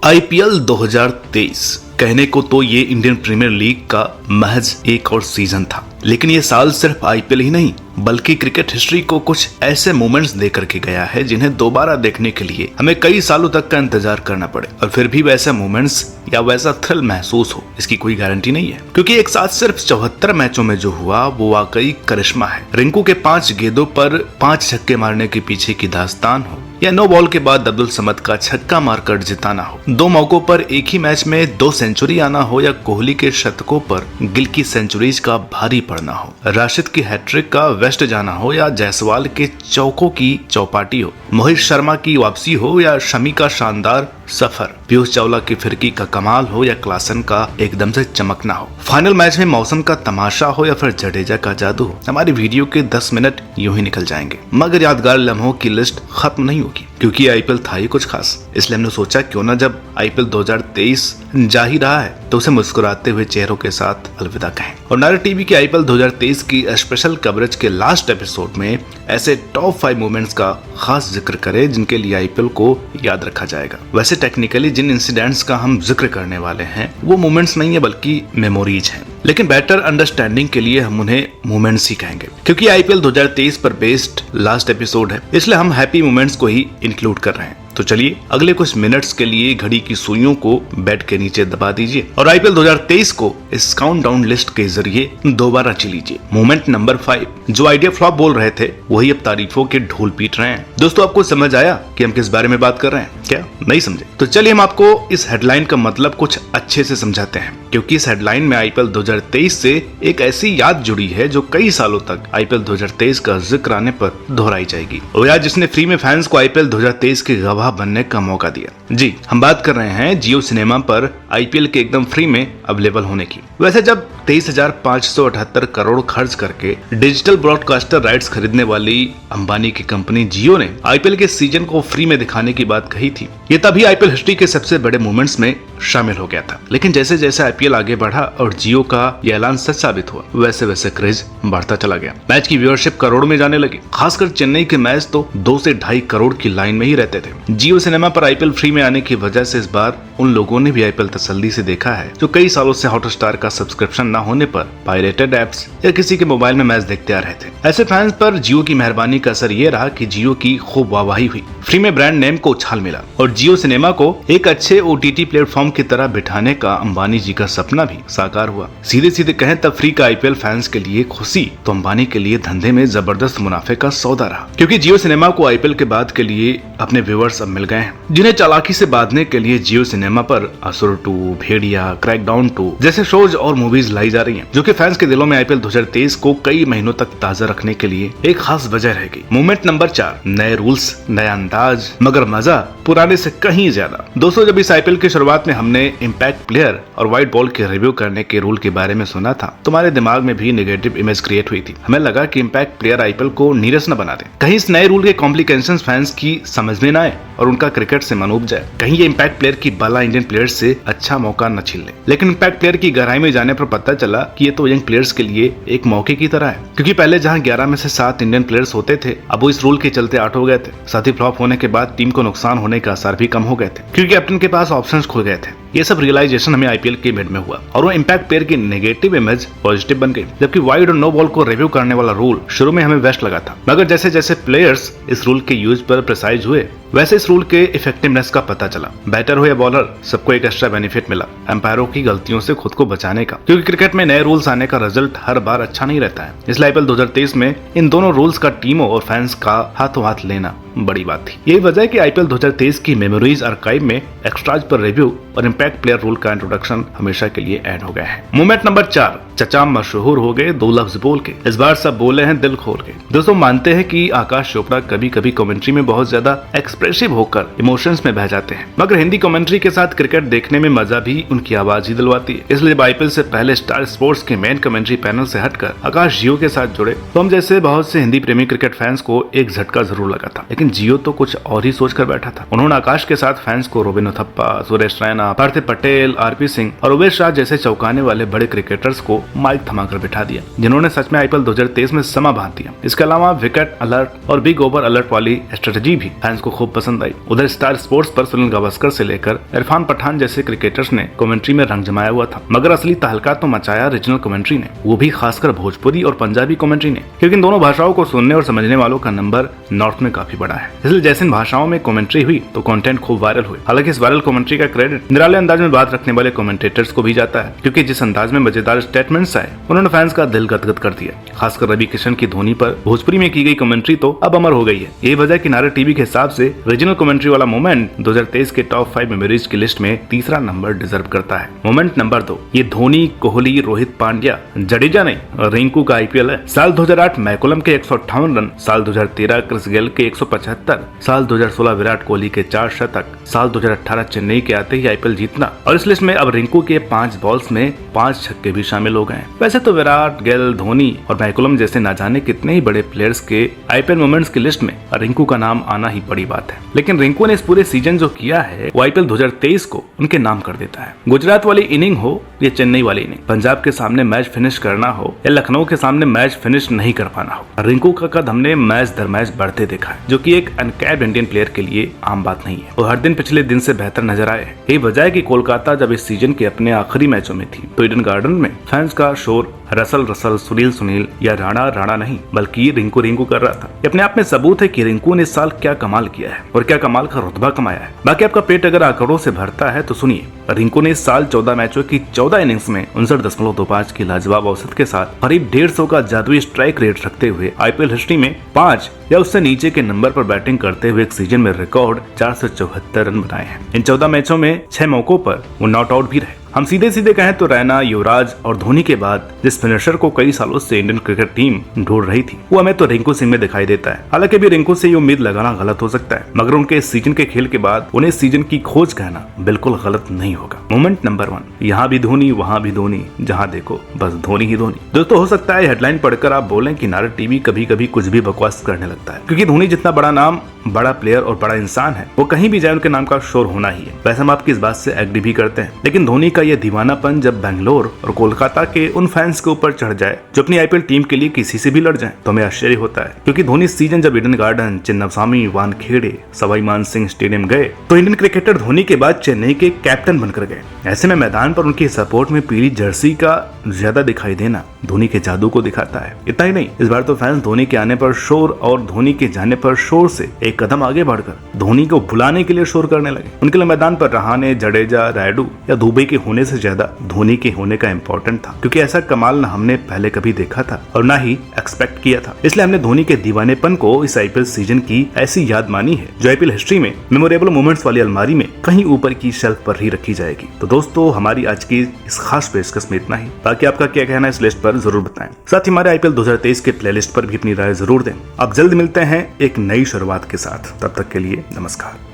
IPL 2023 कहने को तो ये इंडियन प्रीमियर लीग का महज एक और सीजन था, लेकिन ये साल सिर्फ आईपीएल ही नहीं बल्कि क्रिकेट हिस्ट्री को कुछ ऐसे मोमेंट्स दे करके गया है जिन्हें दोबारा देखने के लिए हमें कई सालों तक का इंतजार करना पड़े और फिर भी वैसे मोमेंट्स या वैसा थ्रिल महसूस हो, इसकी कोई गारंटी नहीं है। क्योंकि एक साथ सिर्फ 74 मैचों में जो हुआ वो वाकई करिश्मा है। रिंकू के 5 गेंदों पर 5 छक्के मारने के पीछे की दास्तान हो, या 9 बॉल के बाद अब्दुल समद का छक्का मारकर जिताना हो, 2 मौकों पर एक ही मैच में 2 सेंचुरी आना हो, या कोहली के शतकों पर गिल की सेंचुरीज का भारी पड़ना हो, राशिद की हैट्रिक का वेस्ट जाना हो, या जायसवाल के चौकों की चौपाटी हो, मोहित शर्मा की वापसी हो, या शमी का शानदार सफर, पीयूष चावला की फिरकी का कमाल हो, या क्लासन का एकदम से चमकना हो, फाइनल मैच में मौसम का तमाशा हो, या फिर जडेजा का जादू हो, हमारी वीडियो के 10 मिनट यूं ही निकल जाएंगे, मगर यादगार लम्हों की लिस्ट खत्म नहीं होगी। क्योंकि आईपीएल था ही कुछ खास, इसलिए हमने सोचा क्यों ना जब आईपीएल 2023 जा ही रहा है तो उसे मुस्कुराते हुए चेहरों के साथ अलविदा कहें। और नारा टीवी की आईपीएल 2023 की स्पेशल कवरेज के लास्ट एपिसोड में ऐसे टॉप 5 मोमेंट्स का खास जिक्र करें जिनके लिए आईपीएल को याद रखा जाएगा। वैसे टेक्निकली जिन इंसिडेंट्स का हम जिक्र करने वाले हैं वो मोमेंट्स नहीं है बल्कि मेमोरीज हैं, लेकिन बेटर अंडरस्टैंडिंग के लिए हम उन्हें मोमेंट्स ही कहेंगे। क्योंकि आईपीएल 2023 पर बेस्ड लास्ट एपिसोड है, इसलिए हम हैप्पी मोमेंट्स को ही इंक्लूड कर रहे हैं। तो चलिए अगले कुछ मिनट्स के लिए घड़ी की सुइयों को बेड के नीचे दबा दीजिए और आईपीएल 2023 को इस काउंटडाउन लिस्ट के जरिए दोबारा ची लीजिए। मोमेंट नंबर 5, जो आइडिया फ्लॉप बोल रहे थे वही अब तारीफों के ढोल पीट रहे हैं। दोस्तों, आपको समझ आया कि हम किस बारे में बात कर रहे हैं? क्या नहीं समझे? तो चलिए हम आपको इस हेडलाइन का मतलब कुछ अच्छे से समझाते हैं, क्योंकि इस हेडलाइन में आईपीएल 2023 से एक ऐसी याद जुड़ी है जो कई सालों तक आईपीएल 2023 का जिक्र आने पर दोहराई जाएगी। और याद जिसने फ्री में फैंस को आईपीएल 2023 के गवाह बनने का मौका दिया। जी, हम बात कर रहे हैं जियो सिनेमा पर आईपीएल के एकदम फ्री में अवेलेबल होने की। वैसे जब 23,578 करोड़ खर्च करके डिजिटल ब्रॉडकास्टर राइट्स खरीदने वाली अंबानी की कंपनी जियो ने आईपीएल के सीजन को फ्री में दिखाने की बात कही थी, ये तभी आईपीएल हिस्ट्री के सबसे बड़े मोमेंट्स में शामिल हो गया था। लेकिन जैसे जैसे आईपीएल आगे बढ़ा और जियो का यह ऐलान सच साबित हुआ, वैसे वैसे क्रेज बढ़ता चला गया। मैच की व्यूअरशिप करोड़ में जाने लगी। खासकर चेन्नई के मैच तो 2 से 2.5 करोड़ की लाइन में ही रहते थे। जियो सिनेमा पर आईपीएल फ्री में आने की वजह से इस बार उन लोगों ने भी आईपीएल तसल्ली से देखा है जो कई सालों से हॉटस्टार का सब्सक्रिप्शन न होने पर पायरेटेड एप्स या किसी के मोबाइल में मैच देखते आ रहे थे। ऐसे फैंस पर जियो की मेहरबानी का असर ये रहा कि जियो की खूब वाहवाही हुई, फ्री में ब्रांड नेम को उछाल मिला और जियो सिनेमा को एक अच्छे ओटीटी प्लेटफॉर्म की तरह बिठाने का अंबानी जी का सपना भी साकार हुआ। सीधे सीधे कहें तब फ्री का आईपीएल फैंस के लिए खुशी तो अंबानी के लिए धंधे में जबरदस्त मुनाफे का सौदा रहा, क्योंकि जियो सिनेमा को आईपीएल के बाद के लिए अपने व्यूअर्स अब मिल गए हैं जिन्हें चालाकी से बांधने के लिए जियो सिनेमा पर असुर 2, भेड़िया, क्रैकडाउन 2 जैसे शोज और मूवीज लाई जा रही हैं, जो कि फैंस के दिलों में आईपीएल 2023 को कई महीनों तक ताजा रखने के लिए एक खास वजह रहेगी। मोमेंट नंबर 4, नए रूल्स, नया अंदाज, मगर मजा पुराने से कहीं ज्यादा। दोस्तों, जब इस आईपीएल की शुरुआत में हमने इम्पैक्ट प्लेयर और व्हाइट बॉल के रिव्यू करने के रूल के बारे में सुना था, तुम्हारे दिमाग में भी नेगेटिव इमेज क्रिएट हुई थी। हमें लगा कि इम्पैक्ट प्लेयर आईपीएल को नीरस न बना दे, कहीं इस नए रूल के कॉम्प्लिकेशंस फैंस की समझ में न आए और उनका क्रिकेट से मन उब जाए, कहीं ये इम्पैक्ट प्लेयर की बाला इंडियन प्लेयर्स से अच्छा मौका न छीन ले। लेकिन इम्पैक्ट प्लेयर की गहराई में जाने पर पता चला कि ये तो यंग प्लेयर्स के लिए एक मौके की तरह है, क्योंकि पहले जहां 11 में से 7 इंडियन प्लेयर्स होते थे, अब वो इस रूल के चलते 8 हो गए थे। साथ ही फ्लॉप होने के बाद टीम को नुकसान होने का असर भी कम हो गए थे, क्योंकि कैप्टन के पास ऑप्शंस खुल गए थे। ये सब रियलाइजेशन हमें आईपीएल के मिड में हुआ और वो इम्पैक्ट प्लेयर की नेगेटिव इमेज पॉजिटिव बन गई। जबकि वाइड और नो बॉल को रिव्यू करने वाला रूल शुरू में हमें बेस्ट लगा था, मगर जैसे जैसे प्लेयर्स इस रूल के यूज पर प्रिसाइज हुए वैसे इस रूल के इफेक्टिवनेस का पता चला। बैटर हो या बॉलर, सबको एक एक्स्ट्रा बेनिफिट मिला एम्पायरों की गलतियों से खुद को बचाने का, क्योंकि क्रिकेट में नए रूल्स आने का रिजल्ट हर बार अच्छा नहीं रहता है। इसलिए आईपीएल 2023 में इन दोनों रूल्स का टीमों और फैंस का हाथों हाथ लेना बड़ी बात थी। यही वजह है कि आईपीएल 2023 की मेमोरीज आर्काइव में एक्स्ट्राज पर रिव्यू और इम्पैक्ट प्लेयर रूल का इंट्रोडक्शन हमेशा के लिए ऐड हो गया है। मोमेंट नंबर 4, चचा मशहूर हो गए 2 लफ्ज बोल के, इस बार सब बोले हैं दिल खोल के। दोस्तों, मानते हैं कि आकाश चोपड़ा कभी कभी कमेंट्री में बहुत ज्यादा एक्सप्रेसिव होकर इमोशंस में बह जाते हैं, मगर हिंदी कमेंट्री के साथ क्रिकेट देखने में मजा भी उनकी आवाज ही दिलवाती है। इसलिए जब आईपीएल से पहले स्टार स्पोर्ट्स के मेन कमेंट्री पैनल से हटकर आकाश जियो के साथ जुड़े तो हम जैसे बहुत से हिंदी प्रेमी क्रिकेट फैंस को एक झटका जरूर लगा था। लेकिन लेकिन जियो तो कुछ और ही सोच कर बैठा था। उन्होंने आकाश के साथ फैंस को रोबिन उथप्पा, सुरेश रैना, पार्थिव पटेल, आरपी सिंह और उमेश शाह जैसे चौंकाने वाले बड़े क्रिकेटर्स को माइक थमाकर बिठा दिया, जिन्होंने सच में आईपीएल 2023 में समा बांध दिया। इसके अलावा विकेट अलर्ट और बिग ओवर अलर्ट वाली स्ट्रेटजी भी फैंस को खूब पसंद आई। उधर स्टार स्पोर्ट्स पर सुनील गावस्कर से लेकर इरफान पठान जैसे क्रिकेटर्स ने कमेंट्री में रंग जमाया हुआ था, मगर असली तहलका तो मचाया रीजनल कमेंट्री ने, वो भी खासकर भोजपुरी और पंजाबी कमेंट्री ने, क्योंकि इन दोनों भाषाओं को सुनने और समझने वालों का नंबर नॉर्थ में काफी बड़ा है। इसलिए जैसे इन भाषाओं में कमेंट्री हुई तो कंटेंट खूब वायरल हुए। हालांकि इस वायरल कमेंट्री का क्रेडिट निराले अंदाज में बात रखने वाले कमेंटेटर्स को भी जाता है, क्योंकि जिस अंदाज में मजेदार स्टेटमेंट्स आए उन्होंने फैंस का दिल गदगद कर दिया। खासकर रवि किशन की धोनी पर भोजपुरी में की गई कमेंट्री तो अब अमर हो गई है। यही वजह कि नारे टीवी के हिसाब से रीजनल कमेंट्री वाला मोमेंट 2023 के टॉप 5 मेमोरीज की लिस्ट में तीसरा नंबर डिजर्व करता है। मोमेंट नंबर 2, ये धोनी, कोहली, रोहित पांड्या, जडेजा नहीं रिंकू का आईपीएल है। साल 2008 मैकुलम के 158 रन, साल 2013 क्रिस गेल के 175, साल 2016 विराट कोहली के 4 शतक, साल 2018 चेन्नई के आते ही आईपीएल जीतना, और इस लिस्ट में अब रिंकू के 5 बॉल्स में 5 छक्के भी शामिल हो गए। वैसे तो विराट, गेल, धोनी और मैकुलम जैसे ना जाने कितने ही बड़े प्लेयर्स के आईपीएल मोमेंट्स की लिस्ट में रिंकू का नाम आना ही बड़ी बात है, लेकिन रिंकू ने इस पूरे सीजन जो किया है वो आईपीएल 2023 को उनके नाम कर देता है। गुजरात वाली इनिंग हो या चेन्नई वाली इनिंग, पंजाब के सामने मैच फिनिश करना हो या लखनऊ के सामने मैच फिनिश नहीं कर पाना हो, रिंकू का कद हमने मैच दर मैच बढ़ते देखा है, जो कि एक अनकैप्ड इंडियन प्लेयर के लिए आम बात नहीं है। वो हर दिन पिछले दिन से बेहतर नजर आए। यही वजह है कि कोलकाता जब इस सीजन के अपने आखिरी मैचों में थी तो ईडन गार्डन में फैंस का शोर रसल रसल, सुनील सुनील या राणा राणा नहीं बल्कि रिंकू रिंकू कर रहा था। ये अपने आप में सबूत है कि रिंकू ने इस साल क्या कमाल किया है और क्या कमाल का रुतबा कमाया है। बाकी आपका पेट अगर आंकड़ों से भरता है तो सुनिए, रिंकू ने इस साल 14 मैचों की 14 इनिंग्स में 59.25 की लाजवाब औसत के साथ करीब 150 का जादुई स्ट्राइक रेट रखते हुए आईपीएल हिस्ट्री में 5 या उससे नीचे के नंबर पर बैटिंग करते हुए एक सीजन में रिकॉर्ड 474 रन बनाए हैं। इन 14 मैचों में 6 मौकों पर वो नॉट आउट भी रहे। हम सीधे सीधे कहें तो रैना, युवराज और धोनी के बाद जिस फिनिशर को कई सालों से इंडियन क्रिकेट टीम ढूंढ रही थी वो हमें तो रिंकू सिंह में दिखाई देता है। हालांकि भी रिंकू से ये उम्मीद लगाना गलत हो सकता है, मगर उनके इस सीजन के खेल के बाद उन्हें इस सीजन की खोज कहना बिल्कुल गलत नहीं होगा। मोमेंट नंबर 1, यहाँ भी धोनी वहाँ भी धोनी, जहाँ देखो बस धोनी ही धोनी। दोस्तों हो सकता है हेडलाइन पढ़कर आप बोलें कि नारे टीवी कभी कभी कुछ भी बकवास करने लगता है, क्योंकि धोनी जितना बड़ा नाम, बड़ा प्लेयर और बड़ा इंसान है, वो कहीं भी जाए उनके नाम का शोर होना ही है। वैसे हम आपकी इस बात से एग्री भी करते हैं, लेकिन धोनी का ये दीवानापन जब बेंगलोर और कोलकाता के उन फैंस के ऊपर चढ़ जाए जो अपनी आईपीएल टीम के लिए किसी से भी लड़ जाए तो हमें आश्चर्य होता है। क्योंकि धोनी सीजन जब Eden garden, Chinnaswamy, Wankhede, Sawai Mansingh stadium गए तो इंडियन क्रिकेटर धोनी के बाद चेन्नई के कैप्टन बनकर गए। ऐसे में मैदान पर उनकी सपोर्ट में पीली जर्सी का ज्यादा दिखाई देना धोनी के जादू को दिखाता है। इतना ही नहीं, इस बार तो फैंस धोनी के आने पर शोर और धोनी के जाने पर शोर से एक कदम आगे बढ़कर धोनी को भुलाने के लिए शोर करने लगे। उनके लिए मैदान पर रहाणे, जडेजा, रायडू या दुबे के होने से ज्यादा धोनी के होने का इम्पोर्टेंट था, क्योंकि ऐसा कमाल न हमने पहले कभी देखा था और ना ही एक्सपेक्ट किया था। इसलिए हमने धोनी के दीवानेपन को इस आईपीएल सीजन की ऐसी याद मानी है जो आईपीएल हिस्ट्री में मेमोरेबल मोमेंट्स वाली अलमारी में कहीं ऊपर की शेल्फ पर ही रखी जाएगी। तो दोस्तों हमारी आज की इस खास पेशकश में इतना ही। बाकी आपका क्या कहना है इस लिस्ट पर जरूर बताएं। साथ ही हमारे आईपीएल 2023 के प्लेलिस्ट पर भी अपनी राय जरूर दें। अब जल्द मिलते हैं एक नई शुरुआत के साथ, तब तक के लिए नमस्कार।